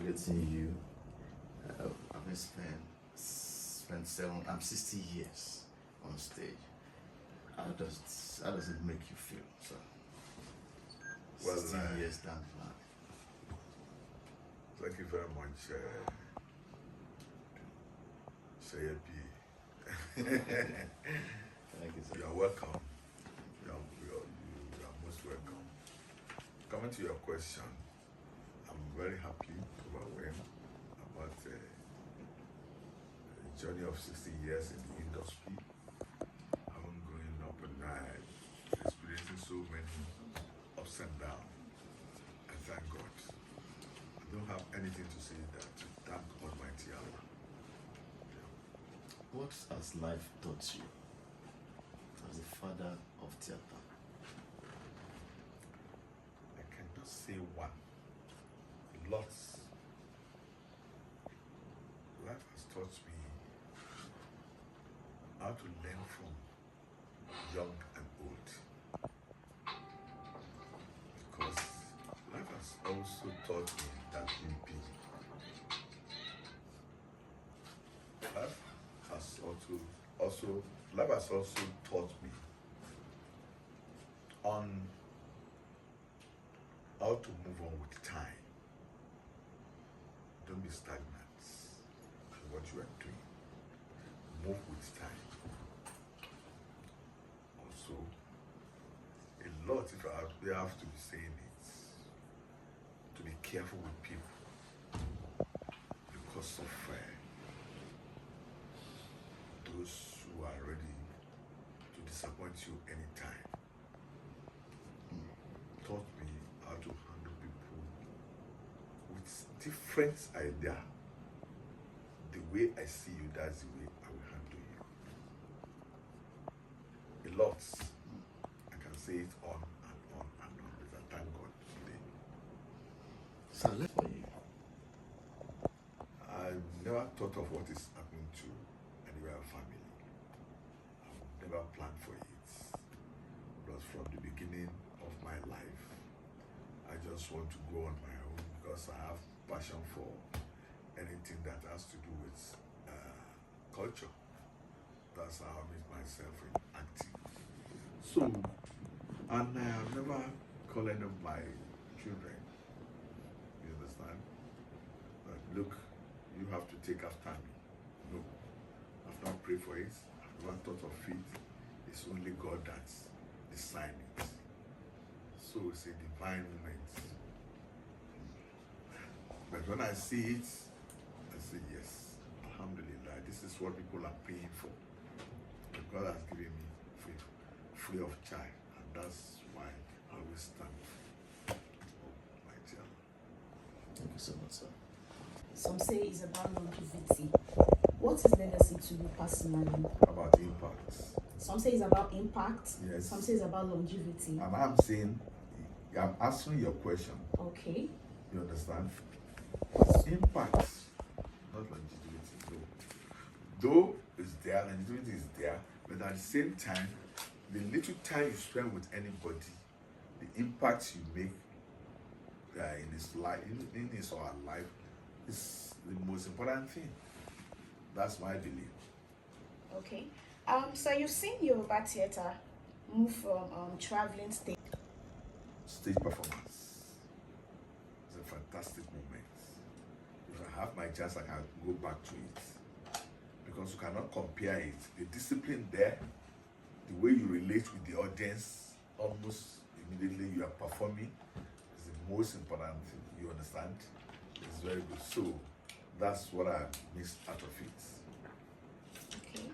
getting you. I've spent I'm 60 years on stage. How does it make you feel, sir? Well, 60 years down the line. Thank you very much, Thank you, sir. You are welcome. You are most welcome. Coming to your question, I'm very happy to overwhelm about the journey of 60 years in the industry. I'm growing up and experiencing so many ups and downs. I thank God. I don't have anything to say that to thank Almighty Allah. What has life taught you as a father of theater? I cannot say one. Lots. Life has taught me how to learn from young and old. Because life has also taught me that life has also taught me on how to move on with time. Don't be stagnant in what you are doing. Move with time. Also, a lot, if I have to be saying it, to be careful with people because of those who are ready to disappoint you anytime. Taught me how to handle people with different idea. The way I see you, that's the way I will handle you. A lot. I can say it on and on and on, but I thank God today. So let's for you. I never thought of what is happening to anywhere family. I've never planned for it. But from the beginning of my life, I just want to go on my own because I have passion for anything that has to do with culture. That's how I make myself in acting. So, and I have never called any of my children. You understand? Like, look, you have to take after me. No, I've not prayed for it. I've never thought of it. It's only God that's designed it. So it's a divine moment. But when I see it, I say yes, alhamdulillah, this is what people are paying for. But God has given me free of charge, and that's why I always stand for my child. Thank you so much, sir. Some say it's about longevity. What is legacy to you personally? About impact. Some say it's about impact. Yes. Some say it's about longevity. And I'm saying, I'm answering your question. Okay. You understand? Impact, not longevity. No. Though it's there, longevity is there, but at the same time, the little time you spend with anybody, the impact you make in his life, in his or her life, is the most important thing. That's my belief. Okay. So you've seen Yoruba theater move from traveling stage. Stage performance is a fantastic moment. If I have my chance, I can go back to it. Because you cannot compare it. The discipline there, the way you relate with the audience, almost immediately you are performing, is the most important thing. You understand? It's very good. So that's what I missed out of it. Okay.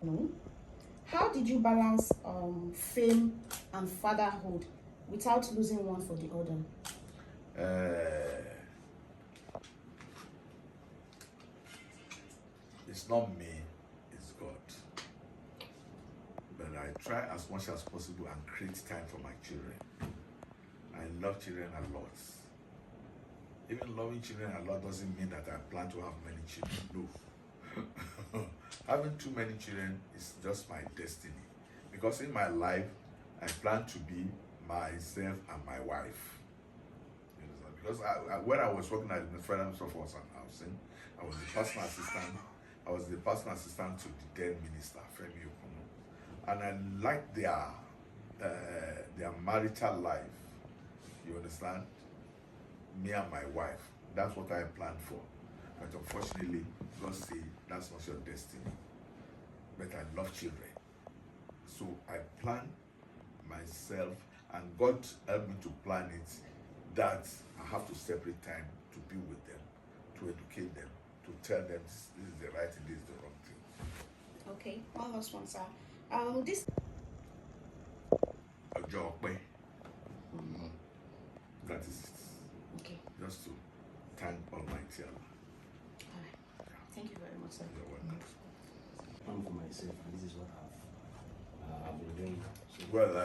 No. How did you balance fame and fatherhood without losing one for the other? It's not me, it's God. But I try as much as possible and create time for my children. I love children a lot. Even loving children a lot doesn't mean that I plan to have many children. No. Having too many children is just my destiny. Because in my life, I plan to be myself and my wife. because when I was working at the Federal Ministry of Works and Housing, I was the personal assistant. I was the personal assistant to the then minister, Femi Okuno, and I liked their marital life. You understand? Me and my wife. That's what I planned for. But unfortunately, God say that's not your destiny. But I love children. So I planned myself, and God helped me to plan it that I have to separate time to be with them, to educate them, to tell them this is the right thing, this is the wrong thing. Okay, one last one, sir. This. That is it. Okay. Just to thank Almighty Allah. All right. Thank you very much, sir. You're welcome. For myself, and this is what I've been doing. So, Well, I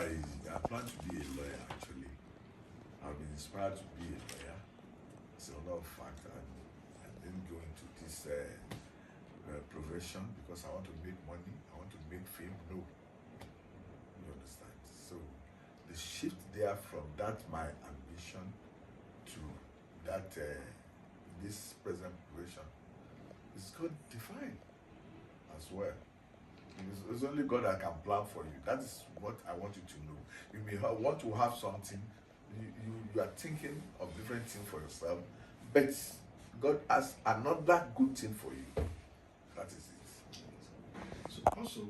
plan to be a lawyer actually. I've been inspired to be a lawyer. It's a lot of fact. I didn't go into this profession because I want to make money, I want to make fame. No. You understand? So the shift there from that my ambition to that this present profession is God defined as well. It's only God that can plan for you. That is what I want you to know. You may want to have something, you are thinking of different things for yourself, but God has another good thing for you. That is it. so also,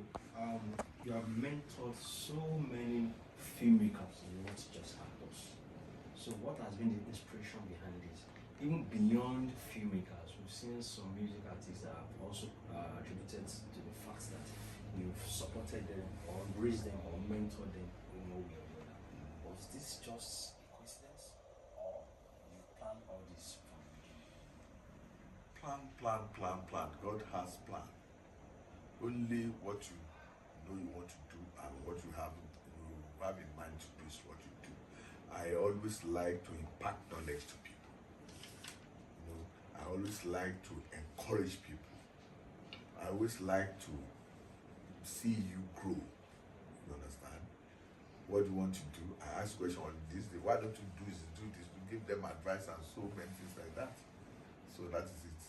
you have mentored so many filmmakers and not just actors. So what has been the inspiration behind this? Even beyond filmmakers, we've seen some music artists that have also attributed to the fact that you've supported them or raised them or mentored them in one way or the other. Was this just a coincidence or you planned all this from the beginning? Plan. God has plan. Only what you know you want to do and what you have in mind to do is what you do. I always like to impact knowledge to people. You know, I always like to encourage people. I always like to see you grow. You understand? What do you want to do? I ask question on this. Why don't you do this? To give them advice and so many things like that. So that is it.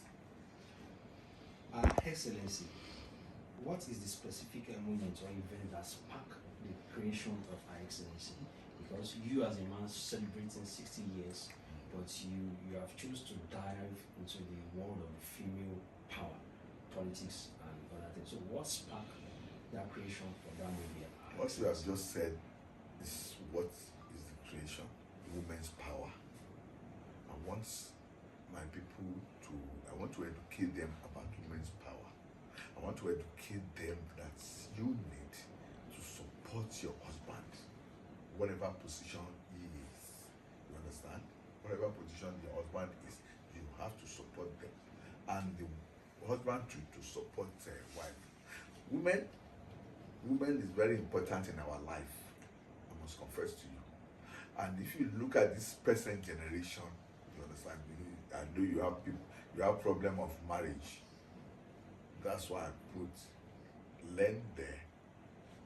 Excellency, what is the specific moment or event that sparked the creation of Her Excellency? Because you as a man celebrating 60 years, but you have chosen to dive into the world of female power, politics and other things. So what sparked that creation for that movie? What you have just said is what is the creation, women's power. I want my people I want to educate them about women's power. I want to educate them that you need to support your husband, whatever position he is. You understand? Whatever position your husband is, you have to support them. And the husband to support wife. Women is very important in our life. I must confess to you. And if you look at this present generation, you understand, I know you have problem of marriage. That's why I put learn there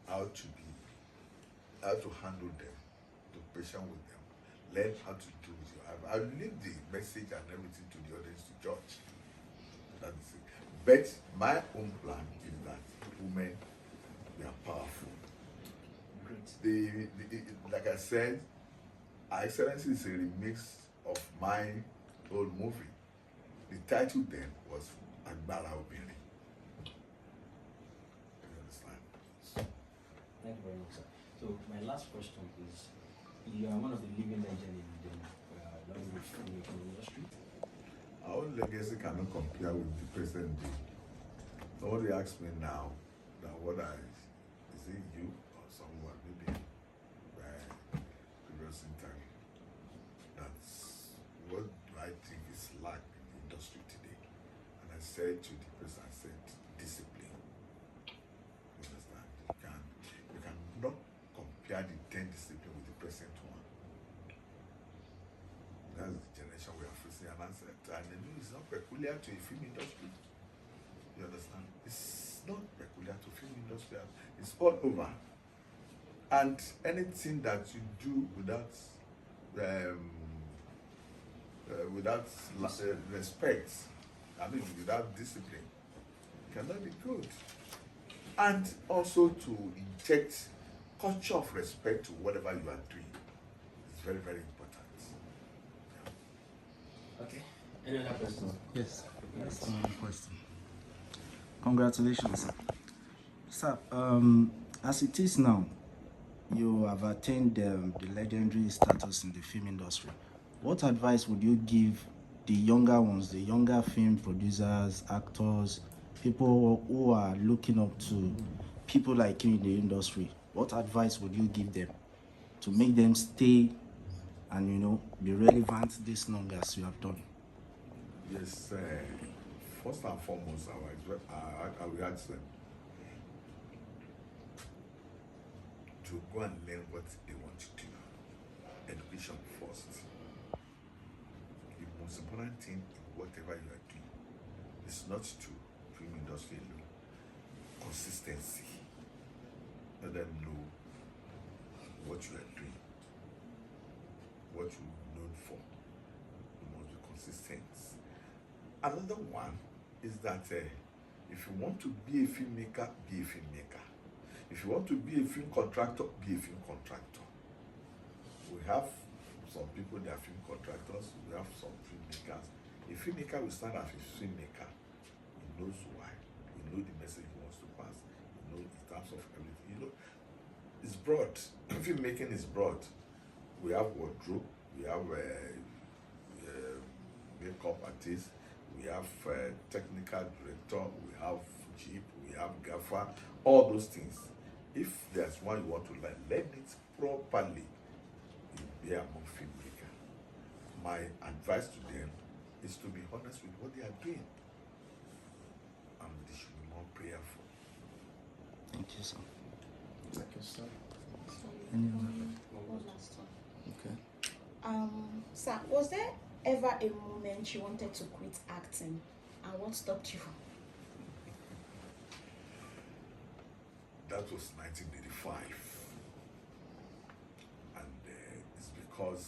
how to handle them, to be patient with them, learn how to do it. I'll leave the message and everything to the audience to judge. That is it. But my own plan is that women, they are powerful. Great. Like I said, Her Excellency is a remix of my old movie. The title then was Agbára Obìnrin. You understand? Thank you very much, sir. So my last question is, you are one of the living legends in the Nollywood filmmaking industry. Our own legacy cannot compare with the present day. Somebody asked me now that is it you or someone, maybe previous interview, that's what I think is lack in the industry today. And I said to the person, I said, discipline. You understand? You cannot compare the 10 discipline with the present one. That's the generation we are facing, and I said, and I know it's not peculiar to a film industry. You understand? It's not peculiar to film industry. It's all over. And anything that you do without without respect, I mean, without discipline, cannot be good. And also to inject culture of respect to whatever you are doing is very, very important. Okay. Any other questions? Yes. That's one question. Congratulations, sir. Sir, as it is now, you have attained the legendary status in the film industry. What advice would you give the younger ones, the younger film producers, actors, people who are looking up to people like you in the industry? What advice would you give them to make them stay and, you know, be relevant this long as you have done? Yes, first and foremost, I will ask them to go and learn what they want to do. Education first. The most important thing in whatever you are doing is not to film industry alone. Consistency. Let them know what you are doing, what you're known for. You must be consistent. Another one is that if you want to be a filmmaker, be a filmmaker. If you want to be a film contractor, be a film contractor. We have some people that are film contractors, we have some filmmakers. A filmmaker will stand as a filmmaker. He knows why, he knows the message he wants to pass, he knows in terms of everything. You know, it's broad. Filmmaking is broad. We have wardrobe, we have makeup artists, we have technical director, we have jeep, we have gaffer, all those things. If there's one you want to learn it properly. You'll be among filmmakers. My advice to them is to be honest with what they are doing, and they should be more prayerful. Thank you, sir. Thank you, sir. Any other? One last one. Okay. Sir, was there ever a moment you wanted to quit acting, and what stopped you? That was 1985, and it's because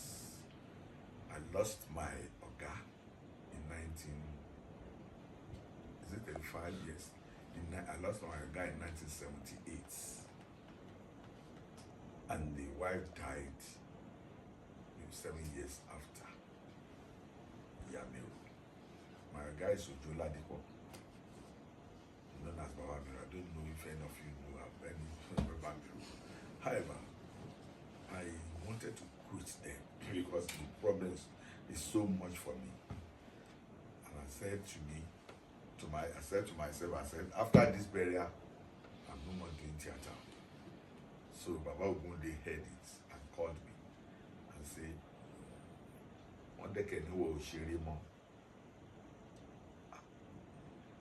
I lost my Oga in 35 years. I lost my Oga in 1978, and the wife died 7 years after. Yamil. My Oga is Ojola Dipo, known as Baba Miro. I don't know if any of you know of any Baba Miro. However, I wanted to quit them because the problem is so much for me. And I said to myself, after this burial, I'm no more doing theater. So Baba Ogunde heard it and called me and said, one day can you share more?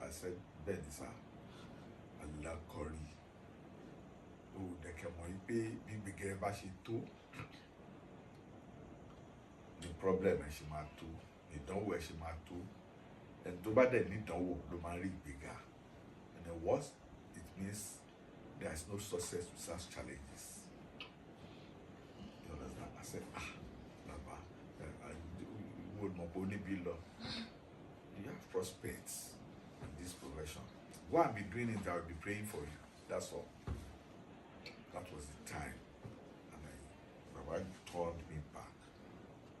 I said, Ben, sir, Allah Kori. Oh, they can be big bashi too. The problem is she might too. The don't where she might too. And to bad they need to the marry bigger. And the worst, it means there is no success to such challenges. You understand? I said, Baba, I would not only be long. You have prospects in this profession. Go and be doing it, I will be praying for you. That's all. That was the time. And Baba turned me back.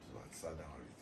So I sat down with